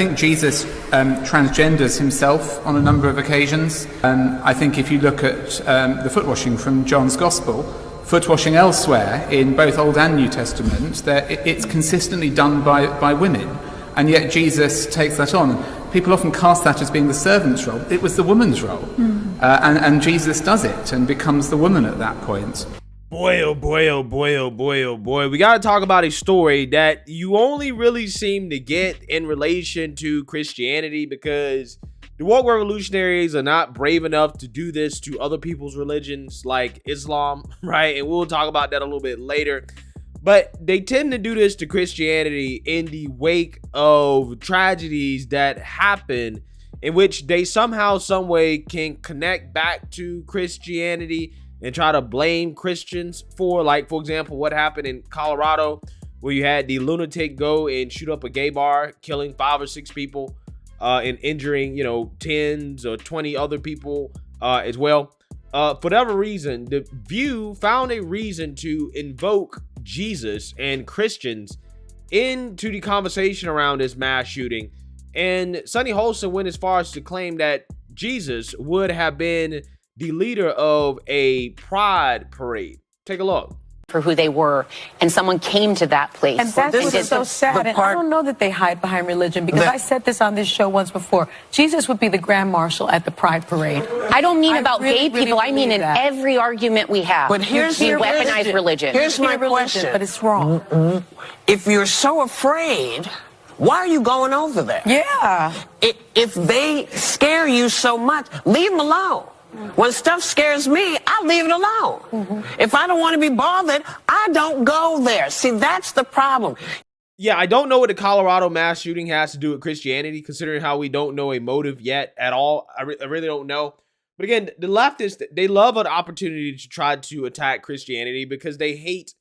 think Jesus transgenders himself on a number of occasions. I think if you look at the foot washing from John's Gospel, foot washing elsewhere in both Old and New Testament, it's consistently done by women, and yet Jesus takes that on. People often cast that as being the servant's role. It was the woman's role, and Jesus does it and becomes the woman at that point. Boy, oh boy, oh boy, oh boy, oh boy. We got to talk about a story that you only really seem to get in relation to Christianity, because the woke revolutionaries are not brave enough to do this to other people's religions like Islam, right? And we'll talk about that a little bit later. But they tend to do this to Christianity in the wake of tragedies that happen, in which they somehow, some way can connect back to Christianity and try to blame Christians for, like, for example, what happened in Colorado, where you had the lunatic go and shoot up a gay bar, killing 5 or 6 people and injuring, 10s or 20 other people as well. For whatever reason, the View found a reason to invoke Jesus and Christians into the conversation around this mass shooting. And Sonny Holson went as far as to claim that Jesus would have been the leader of a pride parade. Take a look. For who they were, and someone came to that place. And that's what's so sad. And I don't know that they hide behind religion, because I said this on this show once before. Jesus would be the Grand Marshal at the Pride Parade. I don't mean about gay people. I mean in every argument we have. But here's we weaponize religion. Here's my question. But it's wrong. If you're so afraid, why are you going over there? Yeah. If they scare you so much, leave them alone. When stuff scares me, I leave it alone. If I don't want to be bothered, I don't go there. See, that's the problem. Yeah, I don't know what the Colorado mass shooting has to do with Christianity, considering how we don't know a motive yet at all. I really don't know. But again, the leftists, they love an opportunity to try to attack Christianity because they hate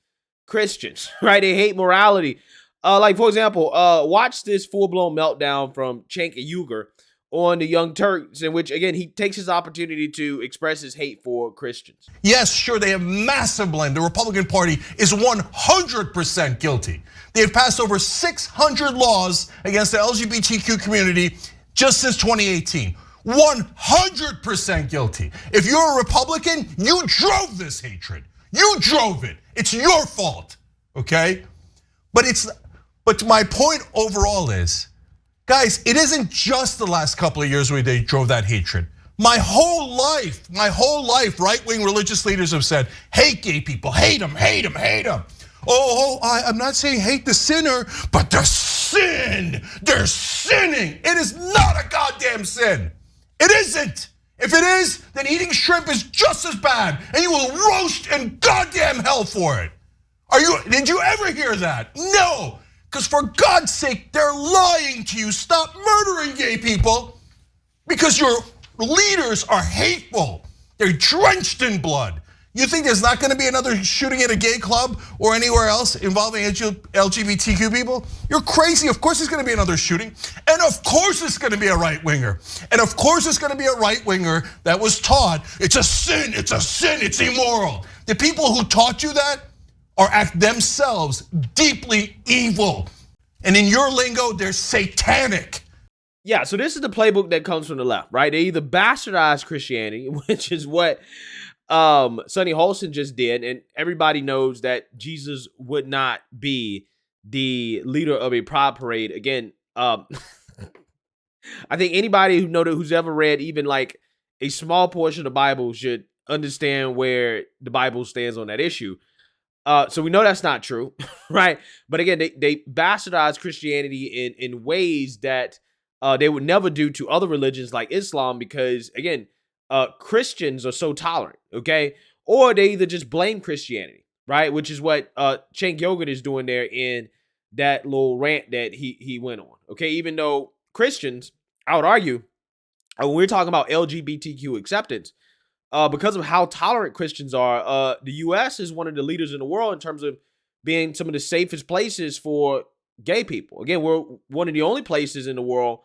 Christians, right? They hate morality. Like, for example, watch this full-blown meltdown from Cenk Uygur on the Young Turks, in which, again, he takes his opportunity to express his hate for Christians. Yes, sure, they have massive blame. The Republican Party is 100% guilty. They have passed over 600 laws against the LGBTQ community just since 2018. 100% guilty. If you're a Republican, you drove this hatred. You drove it. It's your fault, okay? But my point overall is, guys, it isn't just the last couple of years where they drove that hatred. My whole life, right-wing religious leaders have said, hate gay people, hate them, hate them, hate them. I'm not saying hate the sinner, but the sin, they're sinning. It is not a goddamn sin. It isn't. If it is, then eating shrimp is just as bad, and you will roast in goddamn hell for it. Did you ever hear that? No. Because for God's sake, they're lying to you. Stop murdering gay people, because your leaders are hateful. They're drenched in blood. You think there's not going to be another shooting at a gay club or anywhere else involving LGBTQ people? You're crazy. Of course there's going to be another shooting. And of course it's going to be a right winger. And of course it's going to be a right winger that was taught, it's a sin, it's immoral. The people who taught you that are themselves deeply evil. And in your lingo, they're satanic. Yeah, so this is the playbook that comes from the left, right? They either bastardize Christianity, which is what Sonny Holson just did, and everybody knows that Jesus would not be the leader of a pride parade. Again, I think anybody who's ever read even like a small portion of the Bible should understand where the Bible stands on that issue. So we know that's not true, right? But again, they bastardize Christianity in ways that they would never do to other religions like Islam, because again, Christians are so tolerant, okay? Or they either just blame Christianity, right? Which is what Cenk Uygur is doing there in that little rant that he went on, okay? Even though Christians, I would argue, when we're talking about LGBTQ acceptance, because of how tolerant Christians are, the US is one of the leaders in the world in terms of being some of the safest places for gay people. Again, we're one of the only places in the world,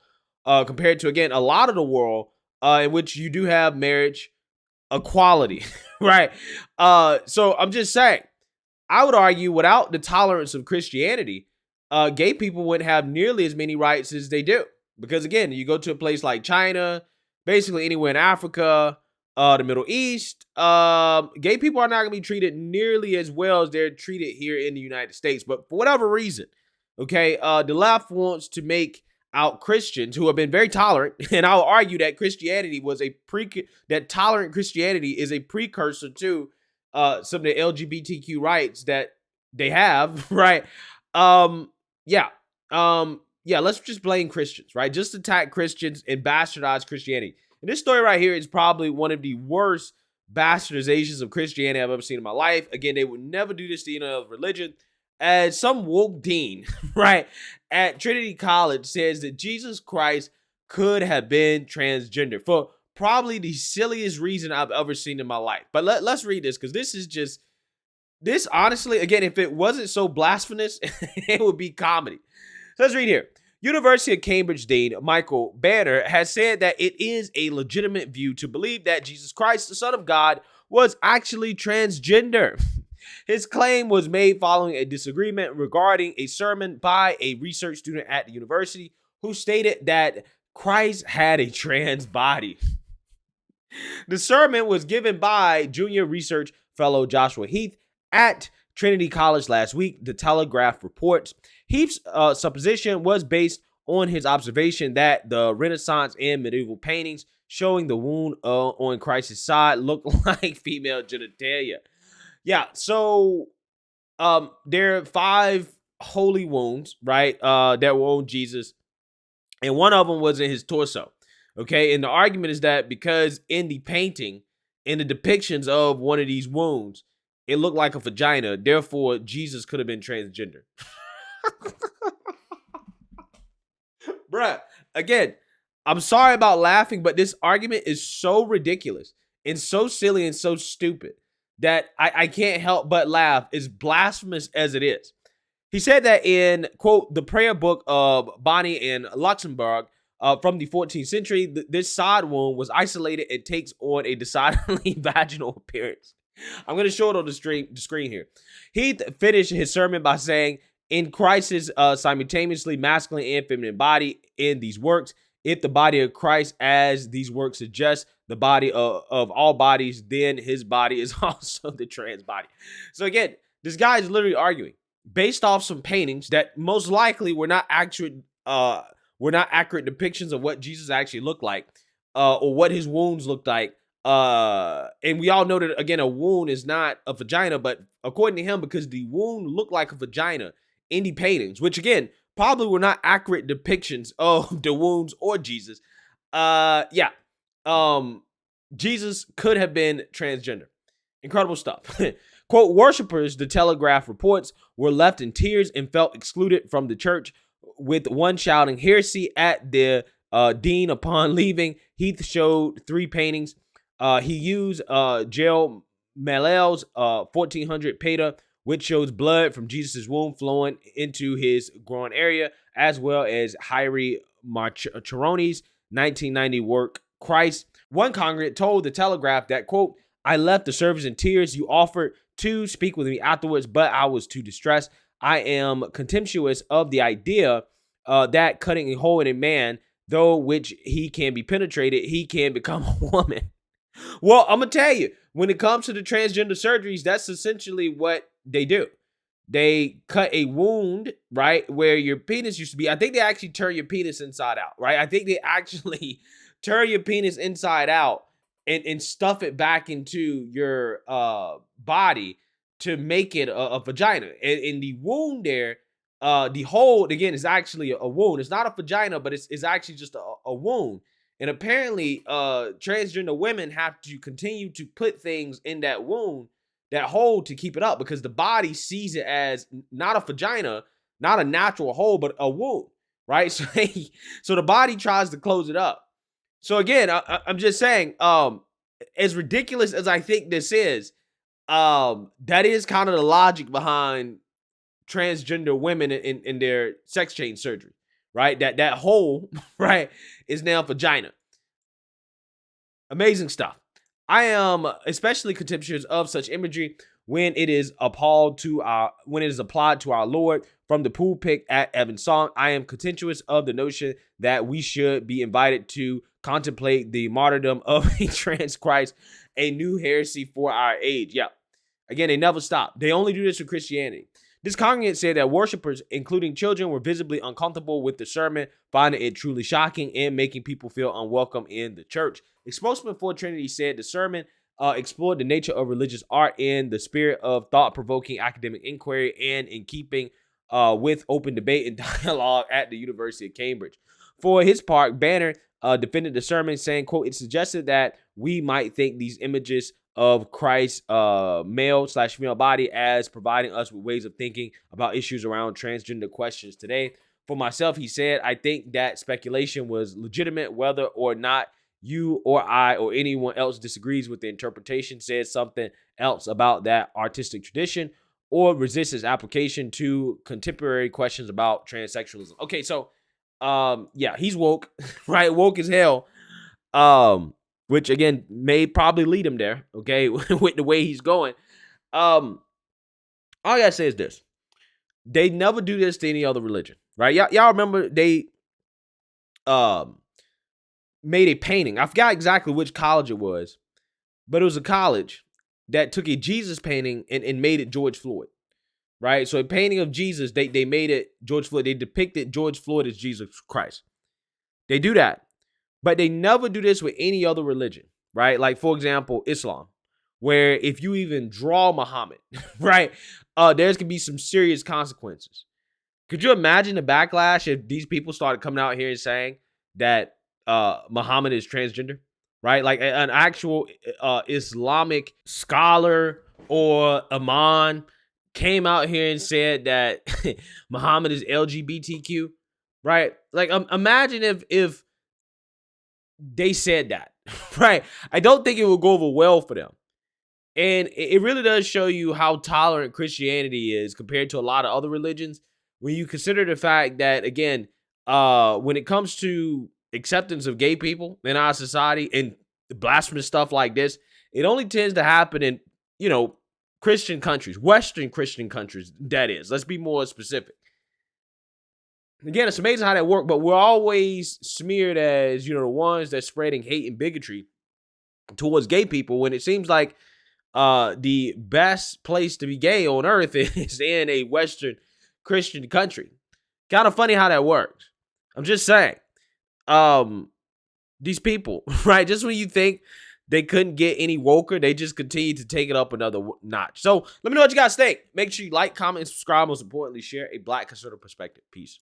compared to, again, a lot of the world, in which you do have marriage equality, right? So I'm just saying, I would argue without the tolerance of Christianity, gay people wouldn't have nearly as many rights as they do. Because again, you go to a place like China, basically anywhere in Africa, the Middle East, gay people are not going to be treated nearly as well as they're treated here in the United States. But for whatever reason, okay, the left wants to make out Christians who have been very tolerant, and I'll argue that Christianity was that tolerant Christianity is a precursor to some of the LGBTQ rights that they have, right? Yeah, let's just blame Christians, right? Just attack Christians and bastardize Christianity. And this story right here is probably one of the worst bastardizations of Christianity I've ever seen in my life. Again, they would never do this to any other religion. As some woke dean, right, at Trinity College says that Jesus Christ could have been transgender for probably the silliest reason I've ever seen in my life. But let's read this, because this honestly, again, if it wasn't so blasphemous, it would be comedy. So let's read here. University of Cambridge Dean Michael Banner has said that it is a legitimate view to believe that Jesus Christ, the Son of God, was actually transgender. His claim was made following a disagreement regarding a sermon by a research student at the university who stated that Christ had a trans body. The sermon was given by junior research fellow Joshua Heath at Trinity College last week, the Telegraph reports. Heath's supposition was based on his observation that the Renaissance and medieval paintings showing the wound on Christ's side look like female genitalia. Yeah, so there are 5 holy wounds, right, that were on Jesus, and one of them was in his torso, okay? And the argument is that because in the painting, in the depictions of one of these wounds, it looked like a vagina, therefore Jesus could have been transgender. Bruh, again, I'm sorry about laughing, but this argument is so ridiculous and so silly and so stupid that I can't help but laugh, as blasphemous as it is. He said that in, quote, the prayer book of Bonnie and Luxembourg from the 14th century, this side wound was isolated and takes on a decidedly vaginal appearance. I'm going to show it on the screen here. He finished his sermon by saying, in Christ's simultaneously masculine and feminine body in these works, if the body of Christ, as these works suggest, the body of all bodies, then his body is also the trans body. So again, this guy is literally arguing based off some paintings that most likely were not accurate depictions of what Jesus actually looked like, or what his wounds looked like. And we all know that, again, a wound is not a vagina, but according to him, because the wound looked like a vagina in the paintings, which again, probably were not accurate depictions of the wounds or Jesus. Jesus could have been transgender. Incredible stuff. Quote, worshipers, the Telegraph reports, were left in tears and felt excluded from the church, with one shouting heresy at the dean upon leaving. Heath showed 3 paintings. He used Gerald Malel's 1400 Peta, which shows blood from Jesus' wound flowing into his groin area, as well as Hyrie Marcheroni's 1990 work, Christ. One congregant told the Telegraph that, quote, I left the service in tears. You offered to speak with me afterwards, but I was too distressed. I am contemptuous of the idea that cutting a hole in a man, though which he can be penetrated, he can become a woman. Well, I'm going to tell you, when it comes to the transgender surgeries, that's essentially what they do. They cut a wound, right, where your penis used to be. I think they actually turn your penis inside out, right? I think they actually turn your penis inside out and stuff it back into your body to make it a vagina. And the wound there, the hole, again, is actually a wound. It's not a vagina, but it's actually just a wound. And apparently, transgender women have to continue to put things in that wound, that hole, to keep it up, because the body sees it as not a vagina, not a natural hole, but a wound, right? So the body tries to close it up. So again, I'm just saying, as ridiculous as I think this is, that is kind of the logic behind transgender women in their sex change surgery. Right, that hole, right, is now vagina. Amazing stuff. I am especially contemptuous of such imagery. when it is applied to our Lord from the pulpit at Evensong. I am contemptuous of the notion that we should be invited to contemplate the martyrdom of a trans Christ, a new heresy for our age. Yeah. Again, they never stop. They only do this with Christianity. This congregant said that worshipers, including children, were visibly uncomfortable with the sermon, finding it truly shocking and making people feel unwelcome in the church. A spokesman for Trinity said the sermon explored the nature of religious art in the spirit of thought-provoking academic inquiry and in keeping with open debate and dialogue at the University of Cambridge. For his part, Banner defended the sermon, saying, quote, it suggested that we might think these images of Christ's male/female body as providing us with ways of thinking about issues around transgender questions today. For myself, he said, I think that speculation was legitimate, whether or not you or I or anyone else disagrees with the interpretation, says something else about that artistic tradition, or resists its application to contemporary questions about transsexualism. Okay, so yeah, he's woke, right? Woke as hell. Which again may probably lead him there, okay, with the way he's going. All I gotta say is this. They never do this to any other religion, right? Y'all remember they made a painting. I forgot exactly which college it was, but it was a college that took a Jesus painting and made it George Floyd, right? So a painting of Jesus, they made it George Floyd. They depicted George Floyd as Jesus Christ. They do that. But they never do this with any other religion, right? Like, for example, Islam, where if you even draw Muhammad, right, there's going to be some serious consequences. Could you imagine the backlash if these people started coming out here and saying that Muhammad is transgender, right? Like an actual Islamic scholar or imam came out here and said that Muhammad is LGBTQ, right? Like, imagine if they said that, right? I don't think it would go over well for them. And it really does show you how tolerant Christianity is compared to a lot of other religions. When you consider the fact that, again, when it comes to acceptance of gay people in our society and blasphemous stuff like this, it only tends to happen in, Christian countries, Western Christian countries, that is. Let's be more specific. Again, it's amazing how that works, but we're always smeared as, the ones that's spreading hate and bigotry towards gay people, when it seems like the best place to be gay on earth is in a Western Christian country. Kind of funny how that works. I'm just saying. These people, right? Just when you think they couldn't get any woker, they just continue to take it up another notch. So let me know what you guys think. Make sure you like, comment, and subscribe. Most importantly, share a Black conservative perspective. Peace.